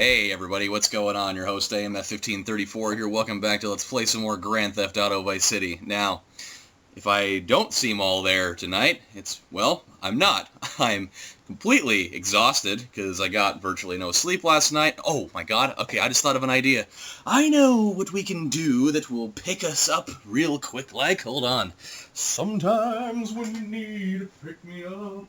Hey everybody, what's going on? Your host AMF1534 here. Welcome back to Let's Play some more Grand Theft Auto Vice City. Now, if I don't seem all there tonight, well, I'm not. I'm completely exhausted because I got virtually no sleep last night. Oh my god, okay, I just thought of an idea. I know what we can do that will pick us up real quick like. Hold on. Sometimes when you need a pick-me-up,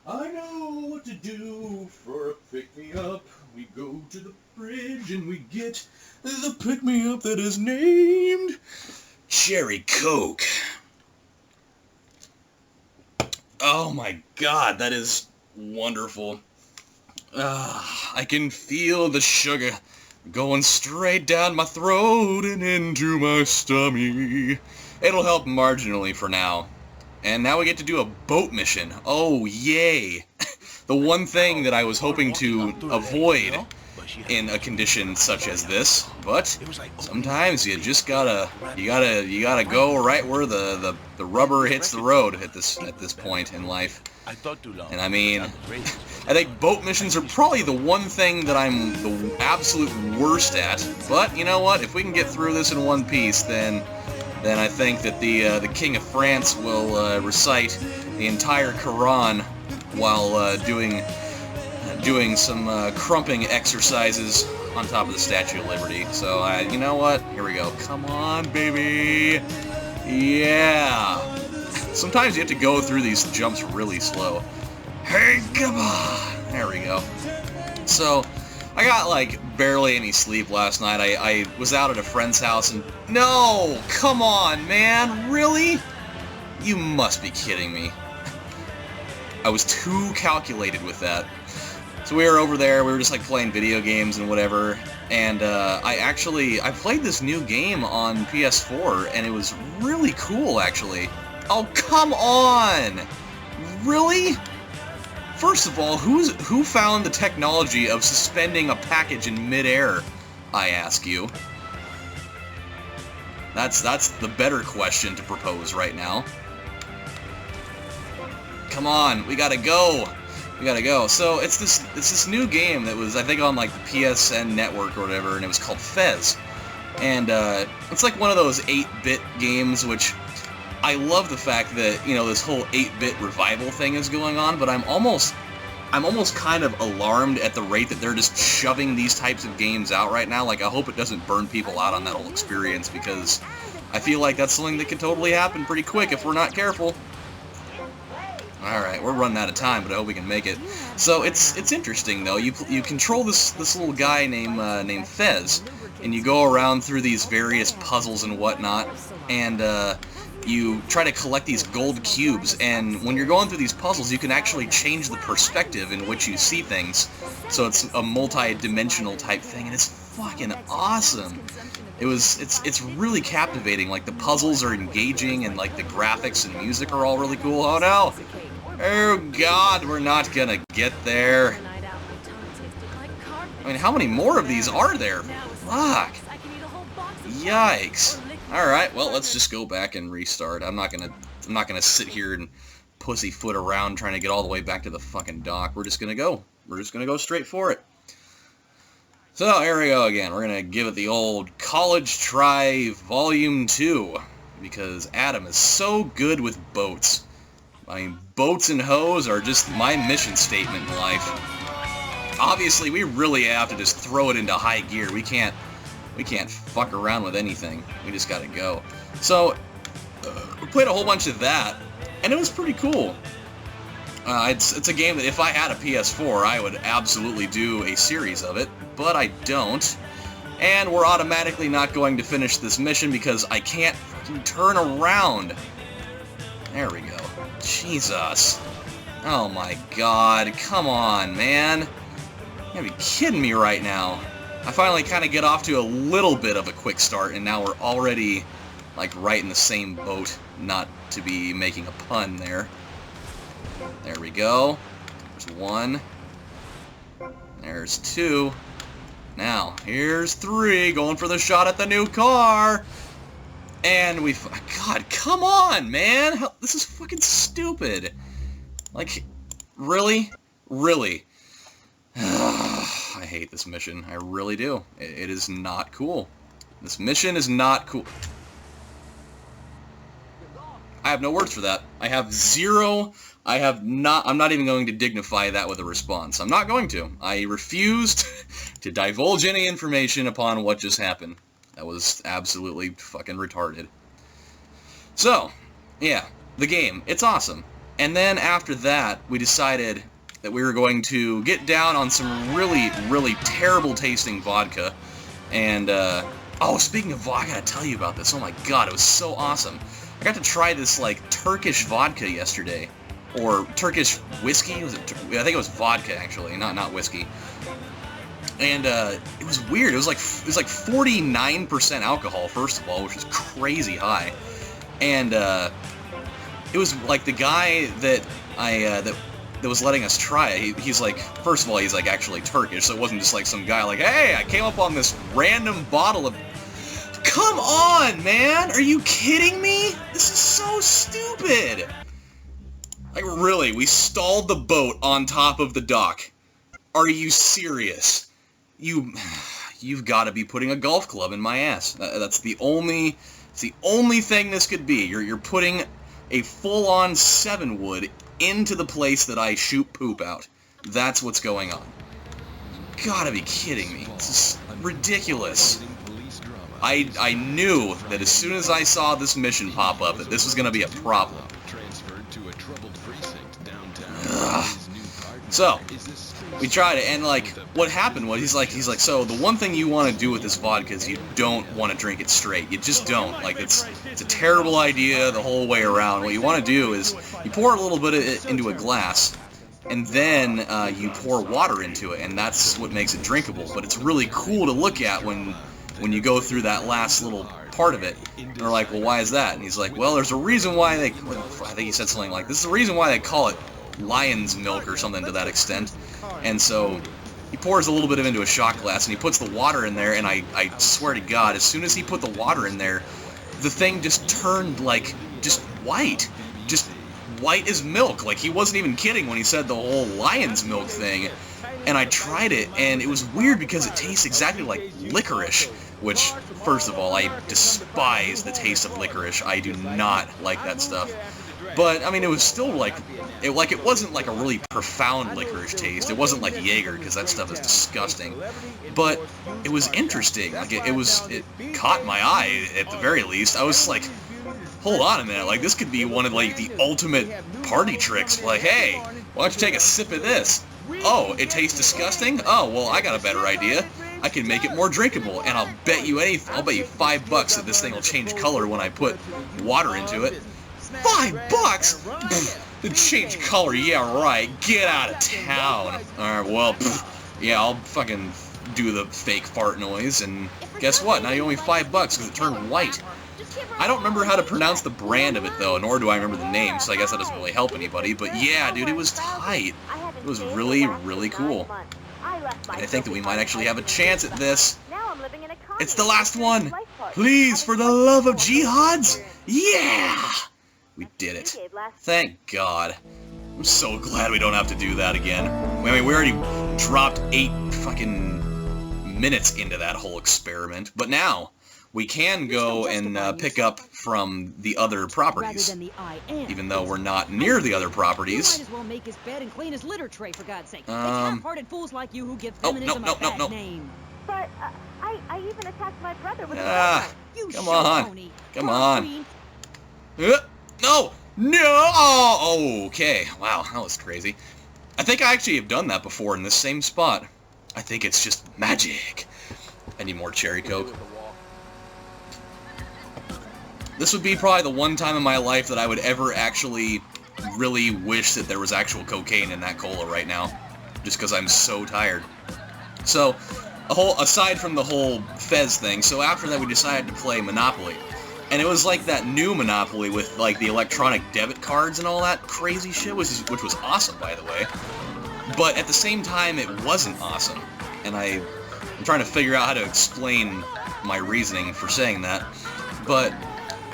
I know what to do for a pick-me-up. We go to the fridge and we get the pick-me-up that is named Cherry Coke. Oh my god, that is wonderful. I can feel the sugar going straight down my throat and into my stomach. It'll help marginally for now. And now we get to do a boat mission. Oh, yay. The one thing that I was hoping to avoid in a condition such as this, but sometimes you just gotta go right where the rubber hits the road at this point in life. And I mean, I think boat missions are probably the one thing that I'm the absolute worst at, but you know what, if we can get through this in one piece, then I think that the King of France will recite the entire Quran while doing some crumping exercises on top of the Statue of Liberty. So, you know what? Here we go. Come on, baby! Yeah! Sometimes you have to go through these jumps really slow. Hey, come on! There we go. So, I got, like, barely any sleep last night. I was out at a friend's house and... No! Come on, man! Really? You must be kidding me. I was too calculated with that. So we were over there, we were just like playing video games and whatever, and I played this new game on PS4, and it was really cool, actually. Oh, come on! Really? First of all, who found the technology of suspending a package in midair, I ask you? That's the better question to propose right now. Come on, we gotta go. We gotta go. So it's this new game that was, I think, on like the PSN network or whatever, and it was called Fez. And it's like one of those 8-bit games, which I love the fact that, you know, this whole 8-bit revival thing is going on, but I'm almost kind of alarmed at the rate that they're just shoving these types of games out right now. Like, I hope it doesn't burn people out on that whole experience, because I feel like that's something that could totally happen pretty quick if we're not careful. Alright, we're running out of time, but I hope we can make it. So, it's interesting, though. You control this little guy named Fez, and you go around through these various puzzles and whatnot, and you try to collect these gold cubes, and when you're going through these puzzles, you can actually change the perspective in which you see things. So it's a multi-dimensional type thing, and it's fucking awesome. It's really captivating. Like, the puzzles are engaging, and like the graphics and music are all really cool. Oh no! Oh god, we're not gonna get there. I mean, how many more of these are there? Fuck. Yikes. Alright, well, let's just go back and restart. I'm not gonna sit here and pussyfoot around trying to get all the way back to the fucking dock. We're just gonna go. We're just gonna go straight for it. So, here we go again. We're gonna give it the old College Try Volume 2, because Adam is so good with boats. I mean, boats and hoes are just my mission statement in life. Obviously, we really have to just throw it into high gear. We can't fuck around with anything. We just gotta go. So, we played a whole bunch of that, and it was pretty cool. It's a game that if I had a PS4, I would absolutely do a series of it, but I don't. And we're automatically not going to finish this mission because I can't fucking turn around. There we go. Jesus. Oh my god, come on, man. You gotta be kidding me right now. I finally kind of get off to a little bit of a quick start, and now we're already, like, right in the same boat, not to be making a pun there. There we go. There's one. There's two. Now, here's three, going for the shot at the new car. And God, come on, man! This is fucking stupid. Like, really? Really? I hate this mission. I really do. It is not cool. This mission is not cool. I have no words for that. I have zero... I'm not even going to dignify that with a response. I'm not going to. I refused to divulge any information upon what just happened. That was absolutely fucking retarded. So, yeah, the game. It's awesome. And then after that, we decided that we were going to get down on some really, really terrible tasting vodka. And, oh, speaking of vodka, I gotta tell you about this. Oh my god, it was so awesome. I got to try this, like, Turkish vodka yesterday. Or Turkish whiskey? Was it? I think it was vodka, actually, not whiskey. And it was weird. It was like 49% alcohol, first of all, which was crazy high. And it was like the guy that that was letting us try it. He's like, first of all, he's like actually Turkish, so it wasn't just like some guy like, hey, I came up on this random bottle of. Come on, man! Are you kidding me? This is so stupid. Like, really, we stalled the boat on top of the dock. Are you serious? You've got to be putting a golf club in my ass. It's the only thing this could be. You're putting a full-on 7-wood into the place that I shoot poop out. That's what's going on. Gotta be kidding me. This is ridiculous. I knew that as soon as I saw this mission pop up that this was gonna be a problem. Ugh. So, we tried it, and like, what happened was, he's like, so the one thing you want to do with this vodka is you don't want to drink it straight. You just don't. Like, it's a terrible idea the whole way around. What you want to do is, you pour a little bit of it into a glass, and then you pour water into it, and that's what makes it drinkable. But it's really cool to look at when you go through that last little part of it. And they're like, well, why is that? And he's like, well, there's a reason why they, I think he said something like, this is the reason why they call it lion's milk or something to that extent. And so he pours a little bit of it into a shot glass and he puts the water in there, and I swear to God, as soon as he put the water in there, the thing just turned like just white as milk. Like, he wasn't even kidding when he said the whole lion's milk thing. And I tried it, and it was weird because it tastes exactly like licorice, which, first of all, I despise the taste of licorice. I do not like that stuff. But, I mean, it was still like it wasn't like a really profound licorice taste. It wasn't like Jaeger, because that stuff is disgusting. But it was interesting. Like, it caught my eye, at the very least. I was like, hold on a minute, like, this could be one of, like, the ultimate party tricks. Like, hey, why don't you take a sip of this? Oh, it tastes disgusting? Oh, well, I got a better idea. I can make it more drinkable, and I'll bet you $5 that this thing will change color when I put water into it. $5? To change color, yeah, right. Get out of town. Alright, well, yeah, I'll fucking do the fake fart noise, and guess what? Now you owe me $5 because it turned white. I don't remember how to pronounce the brand of it, though, nor do I remember the name, so I guess that doesn't really help anybody. But yeah, dude, it was tight. It was really, really cool. And I think that we might actually have a chance at this. It's the last one! Please, for the love of jihads! Yeah! We did it. Thank God. I'm so glad we don't have to do that again. I mean, we already dropped 8 fucking minutes into that whole experiment, but now we can go and pick up from the other properties, even though we're not near the other properties. Might as well make his bed and clean his litter tray, for God's sake. It's Um, half-hearted fools like you who give feminism a bad name. But I even attacked my brother with a Ah, hammer. You come show on. pony. Come Come on. Queen. No! No! Oh, okay. Wow, that was crazy. I think I actually have done that before in this same spot. I think it's just magic. I need more cherry coke. This would be probably the one time in my life that I would ever actually really wish that there was actual cocaine in that cola right now. Just because I'm so tired. So, aside from the whole Fez thing, so after that we decided to play Monopoly. And it was like that new Monopoly with like the electronic debit cards and all that crazy shit, which was awesome, by the way. But at the same time, it wasn't awesome. And I'm trying to figure out how to explain my reasoning for saying that. But,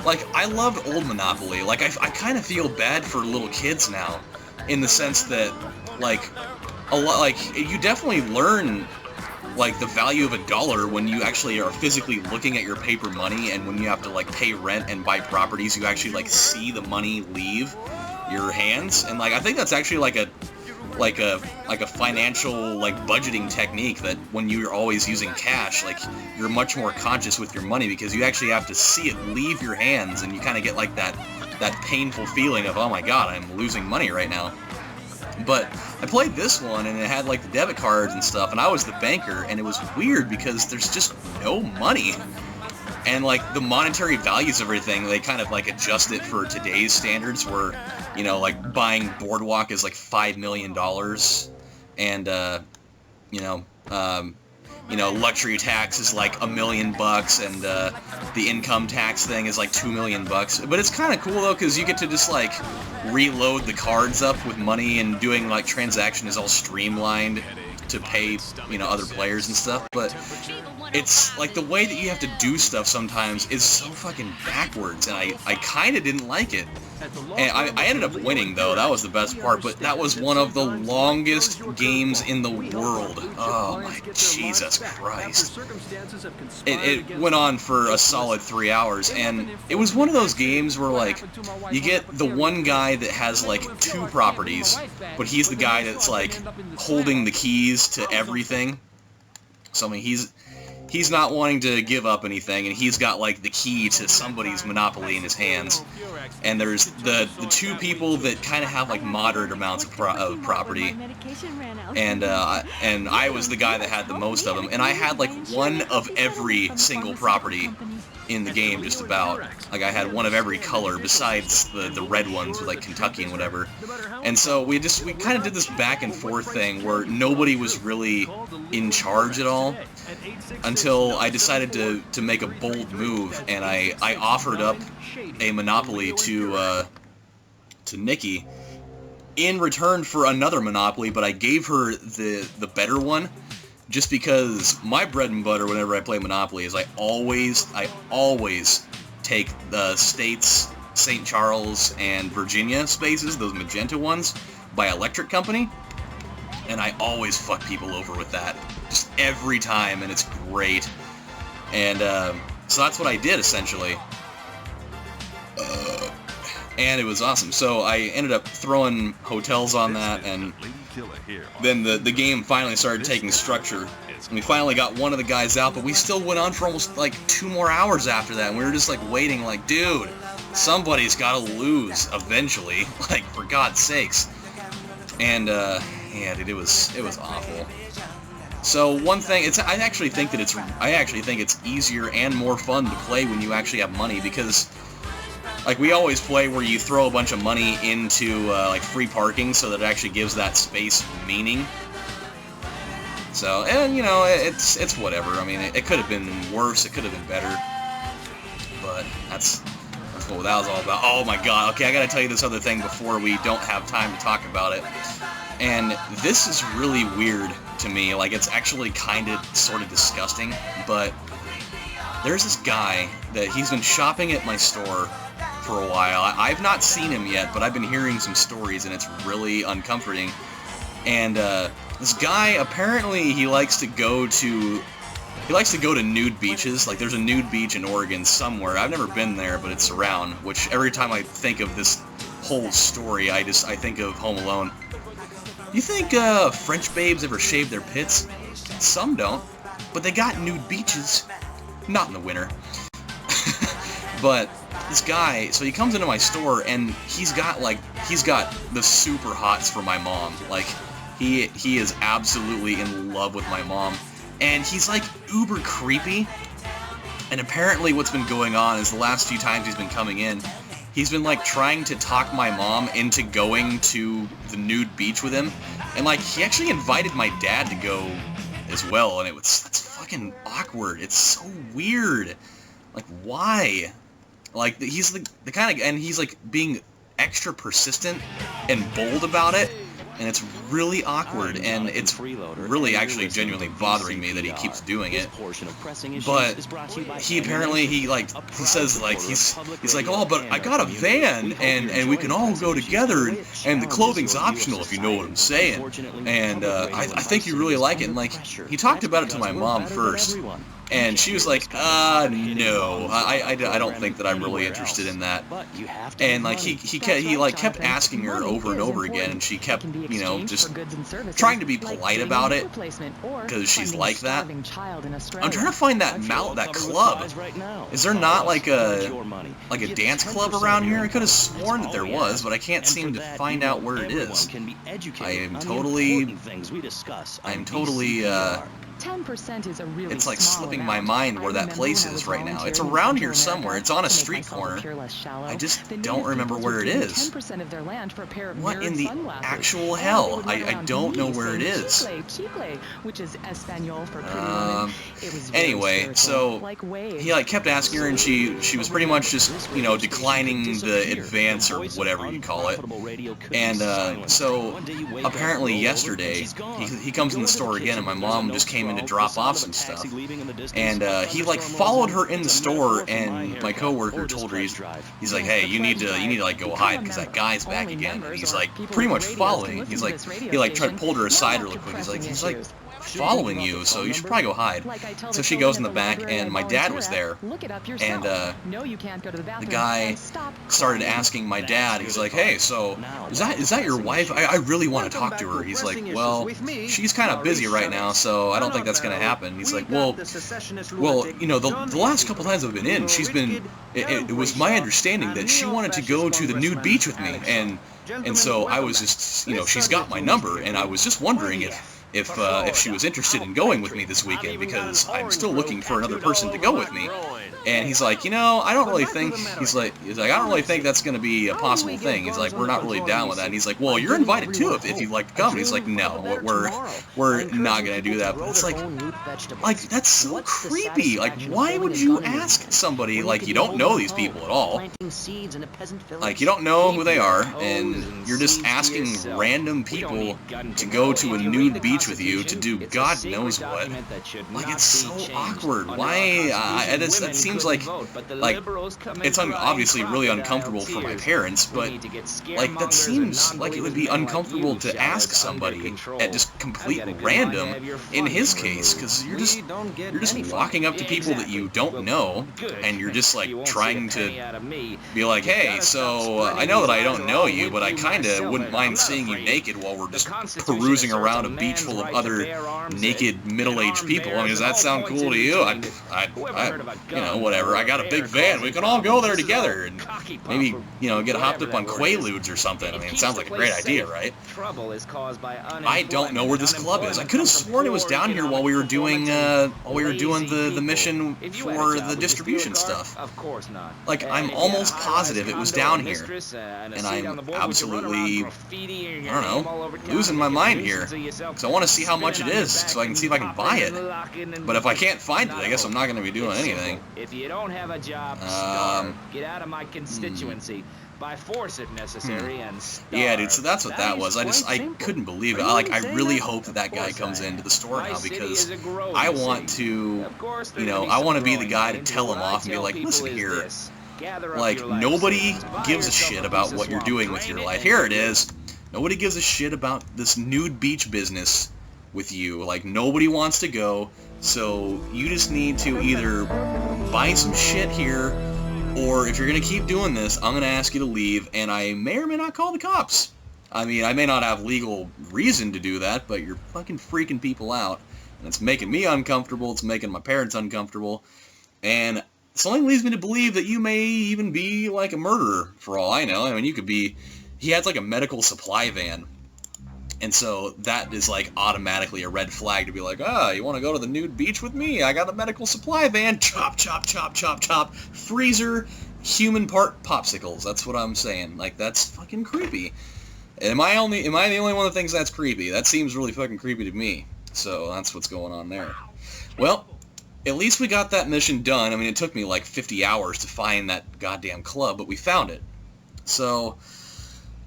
like, I loved old Monopoly. Like, I kind of feel bad for little kids now, in the sense that, like, you definitely learn like the value of $1 when you actually are physically looking at your paper money, and when you have to like pay rent and buy properties, you actually like see the money leave your hands. And like I think that's actually like a financial like budgeting technique, that when you're always using cash, like you're much more conscious with your money because you actually have to see it leave your hands, and you kind of get like that painful feeling of, oh my god, I'm losing money right now. But I played this one, and it had like the debit cards and stuff, and I was the banker, and it was weird because there's just no money. And like the monetary values of everything, they kind of like adjust it for today's standards, where, you know, like buying Boardwalk is like $5 million, and luxury tax is like $1 million, and the income tax thing is like $2 million. But it's kind of cool though, because you get to just like reload the cards up with money, and doing like transaction is all streamlined to pay, you know, other players and stuff. But it's like the way that you have to do stuff sometimes is so fucking backwards, and I kind of didn't like it. And I ended up winning, though. That was the best part, but that was one of the longest games in the world. Oh my Jesus Christ. It went on for a solid 3 hours, and it was one of those games where, like, you get the one guy that has, like, 2 properties, but he's the guy that's, like, holding the keys to everything. So, I mean, he's not wanting to give up anything, and he's got, like, the key to somebody's monopoly in his hands. And there's the 2 people that kind of have, like, moderate amounts of property. And I was the guy that had the most of them. And I had, like, one of every single property in the game, just about. Like, I had one of every color besides the red ones with, like, Kentucky and whatever. And so we kind of did this back and forth thing where nobody was really in charge at all, until I decided to make a bold move, and I offered up a monopoly to Nikki in return for another monopoly, but I gave her the better one, just because my bread and butter whenever I play Monopoly is I always take the states St. Charles and Virginia spaces, those magenta ones, by Electric Company, and I always fuck people over with that, just every time, and it's great. And so that's what I did, essentially. And it was awesome. So I ended up throwing hotels on that, and then the game finally started taking structure. And we finally got one of the guys out, but we still went on for almost like 2 more hours after that, and we were just like waiting, like, dude, somebody's gotta lose eventually, like, for God's sakes. And yeah, dude, it was awful. So one thing, I actually think it's easier and more fun to play when you actually have money, because like we always play where you throw a bunch of money into like free parking, so that it actually gives that space meaning. So, and you know, it's whatever. I mean, it could have been worse, it could have been better, but that's what that was all about. Oh my god, okay, I gotta tell you this other thing before we don't have time to talk about it. And this is really weird to me, like it's actually kind of sort of disgusting, but there's this guy that he's been shopping at my store for a while. I've not seen him yet, but I've been hearing some stories, and it's really uncomforting. And this guy, apparently he likes to go to nude beaches. Like there's a nude beach in Oregon somewhere. I've never been there, but it's around, which every time I think of this whole story, I think of Home Alone. You think French babes ever shave their pits? Some don't, but they got nude beaches. Not in the winter. But this guy, so he comes into my store, and he's got the super hots for my mom. Like, he is absolutely in love with my mom. And he's like uber creepy. And apparently what's been going on is the last few times he's been coming in, he's been like trying to talk my mom into going to the nude beach with him. And like he actually invited my dad to go as well, and that's fucking awkward. It's so weird. Like, why? Like, he's the kind of, and he's like being extra persistent and bold about it. and it's really awkward, and it's really actually genuinely bothering me that he keeps doing it. But he like he says like he's like, oh, but I got a van and we can all go together, and the clothing's optional, if you know what I'm saying. And I think you really like it. And like he talked about it to my mom first, and she was like, no, I don't think that I'm really interested in that. And like he like kept asking her over and over again, and she kept, you know, just trying to be polite about it because she's like that. I'm trying to find that club. Is there not like a dance club around here? I could have sworn that there was, but I can't seem to find out where it is. I am totally 10% is a really it's like slipping my mind where that place is right now. It's around here somewhere. It's on a street corner. I just don't remember where it is. What in the actual hell? I don't know where it is. Anyway, so he like kept asking her, and she was pretty much just, you know, declining the advance or whatever you call it. And so apparently yesterday he comes in the store again, and my mom just came in to drop off some stuff, and he like followed her in the store, and my coworker told her, he's like, hey, you need to like go hide because that guy's back again. And he's like pretty much following. He like tried to pull her aside really quick. He's like following you, so you should probably go hide. So she goes in the back, and my dad was there, and the guy started asking my dad, he's like, hey, so is that your wife? I really want to talk to her. He's like, well, she's kind of busy right now, so I don't think that's gonna happen. He's like, well, you know, the last couple times I've been in, she's been, it was my understanding that she wanted to go to the nude beach with me, and so I was just, you know, she's got my number, and I was just wondering if she was interested in going with me this weekend, because I'm still looking for another person to go with me. And he's like, you know, I don't really think, he's like, I don't really think that's going to be a possible thing. He's like, we're not really down with that. And he's like, well, you're invited too if you'd like to come. And he's like, no, we're not going to do that. But it's like, that's so creepy. Like, why would you ask somebody, like, you don't know these people at all? Like, you don't know who they are, and you're just asking random people to go to a nude beach with you to do God knows what. Like, it's so awkward. Why? That seems like it's obviously really uncomfortable for my parents, but like that seems like it would be uncomfortable to ask somebody at just complete random in his case, because you're just walking up to people that you don't know, and you're just like trying to be like, hey, so I know that I don't know you, but I kind of wouldn't mind seeing you naked while we're just perusing around a beach full of other naked middle-aged people. I mean, does that sound cool to you? You know, whatever. I got a big van. We can all go there together and maybe, you know, get hopped up on Quaaludes or something. I mean, it sounds like a great idea, right? I don't know where this club is. I could have sworn it was down here while we were doing the mission for the distribution stuff. Like, I'm almost positive it was down here, and I'm absolutely, I don't know, losing my mind here. Because I want to see how much it is, so I can see if I can buy it. But if I can't find it, I guess I'm not going to be doing anything. If you don't have a job, starve. Get out of my constituency. By force if necessary, and starve. Yeah, dude, so that's what that was. I couldn't believe it. I really hope that guy comes into the store now, because I want to, you know, I want to be the guy to tell him off and be like, listen here, like, nobody gives a shit about what you're doing with your life. Here it is. Nobody gives a shit about this nude beach business with you. Like, nobody wants to go, so you just need to either buy some shit here, or if you're going to keep doing this, I'm going to ask you to leave, and I may or may not call the cops. I mean, I may not have legal reason to do that, but you're fucking freaking people out, and it's making me uncomfortable, it's making my parents uncomfortable, and something leads me to believe that you may even be, like, a murderer, for all I know. I mean, you could be... He has, like, a medical supply van, and so that is, like, automatically a red flag to be like, ah, you want to go to the nude beach with me? I got a medical supply van. Chop, chop, chop, chop, chop. Freezer, human part popsicles. That's what I'm saying. Like, that's fucking creepy. Am I the only one that thinks that's creepy? That seems really fucking creepy to me. So that's what's going on there. Well, at least we got that mission done. I mean, it took me like 50 hours to find that goddamn club, but we found it. So...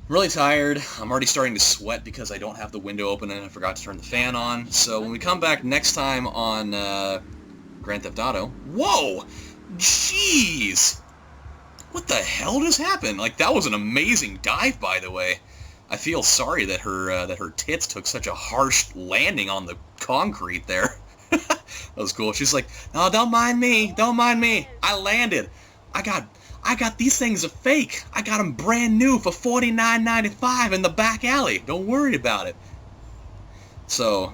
really tired. I'm already starting to sweat because I don't have the window open and I forgot to turn the fan on. So when we come back next time on Grand Theft Auto... Whoa! Jeez! What the hell just happened? Like, that was an amazing dive, by the way. I feel sorry that her tits took such a harsh landing on the concrete there. That was cool. She's like, "No, don't mind me. Don't mind me. I landed. I got these things are fake. I got them brand new for $49.95 in the back alley. Don't worry about it." So,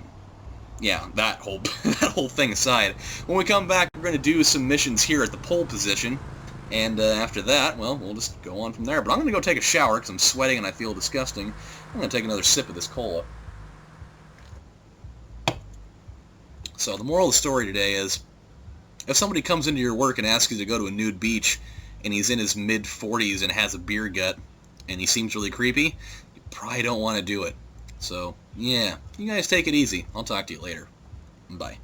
yeah, that whole thing aside, when we come back, we're going to do some missions here at the pole position. And after that, well, we'll just go on from there. But I'm going to go take a shower because I'm sweating and I feel disgusting. I'm going to take another sip of this cola. So the moral of the story today is, if somebody comes into your work and asks you to go to a nude beach, and he's in his mid-40s and has a beer gut, and he seems really creepy, you probably don't want to do it. So, yeah, you guys take it easy. I'll talk to you later. Bye.